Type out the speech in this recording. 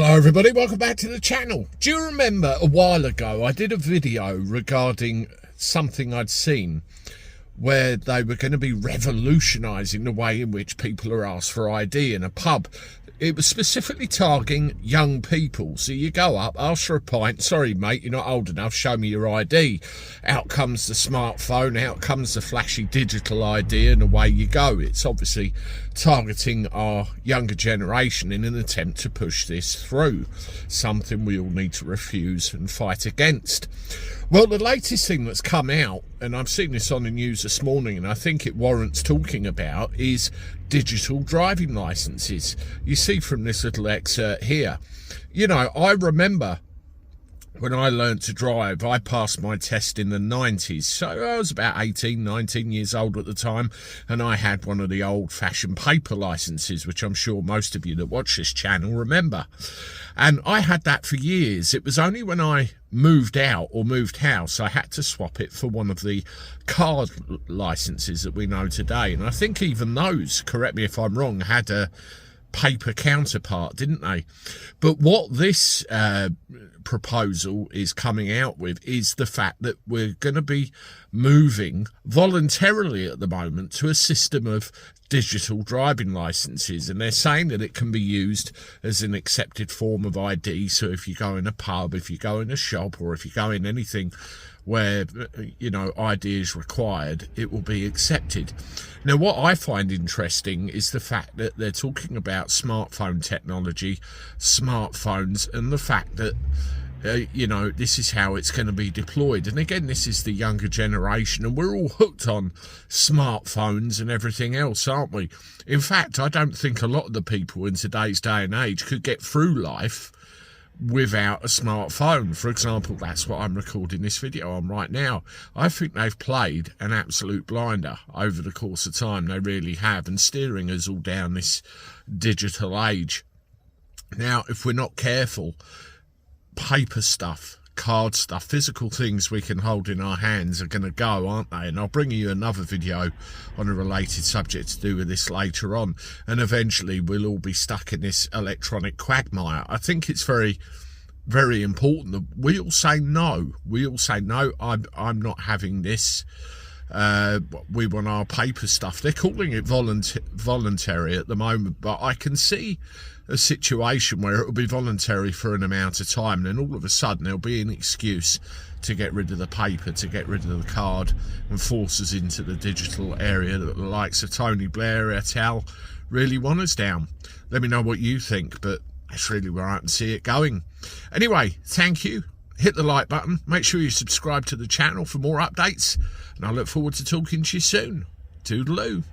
Hello everybody, welcome back to the channel. Do you remember a while ago I did a video regarding something I'd seen where they were going to be revolutionising the way in which people are asked for ID in a pub? It was specifically targeting young people. So you go up, ask for a pint, sorry mate, you're not old enough, show me your ID. Out comes the smartphone, out comes the flashy digital ID, and away you go. It's obviously targeting our younger generation in an attempt to push this through, something we all need to refuse and fight against. Well, the latest thing that's come out, and I've seen this on the news this morning and I think it warrants talking about, is digital driving licenses. You see from this little excerpt here, you know, I remember when I learned to drive, I passed my test in the 90s. So I was about 18, 19 years old at the time, and I had one of the old-fashioned paper licenses, which I'm sure most of you that watch this channel remember. And I had that for years. It was only when I moved out or moved house I had to swap it for one of the card licenses that we know today. And I think even those, correct me if I'm wrong, had a paper counterpart, didn't they? But what this proposal is coming out with is the fact that we're going to be moving voluntarily at the moment to a system of digital driving licenses, and they're saying that it can be used as an accepted form of ID. So if you go in a pub, if you go in a shop, or if you go in anything where, you know, ID is required, it will be accepted. Now, what I find interesting is the fact that they're talking about smartphone technology, smartphones, and the fact that you know, this is how it's going to be deployed. And again, this is the younger generation, and we're all hooked on smartphones and everything else, aren't we? In fact, I don't think a lot of the people in today's day and age could get through life without a smartphone. For example, that's what I'm recording this video on right now. I think they've played an absolute blinder over the course of time. They really have, and steering us all down this digital age. Now, if we're not careful, paper stuff, card stuff, physical things we can hold in our hands are going to go, aren't they? And I'll bring you another video on a related subject to do with this later on, and eventually we'll all be stuck in this electronic quagmire. I think it's very, very important that we all say no. We all say no, I'm not having this. We want our paper stuff. They're calling it voluntary at the moment, but I can see a situation where it will be voluntary for an amount of time, and then all of a sudden there'll be an excuse to get rid of the paper, to get rid of the card, and force us into the digital area that the likes of Tony Blair et al. Really want us down. Let me know what you think, but that's really where I can see it going. Anyway, thank you. Hit the like button. Make sure you subscribe to the channel for more updates, and I look forward to talking to you soon. Toodaloo.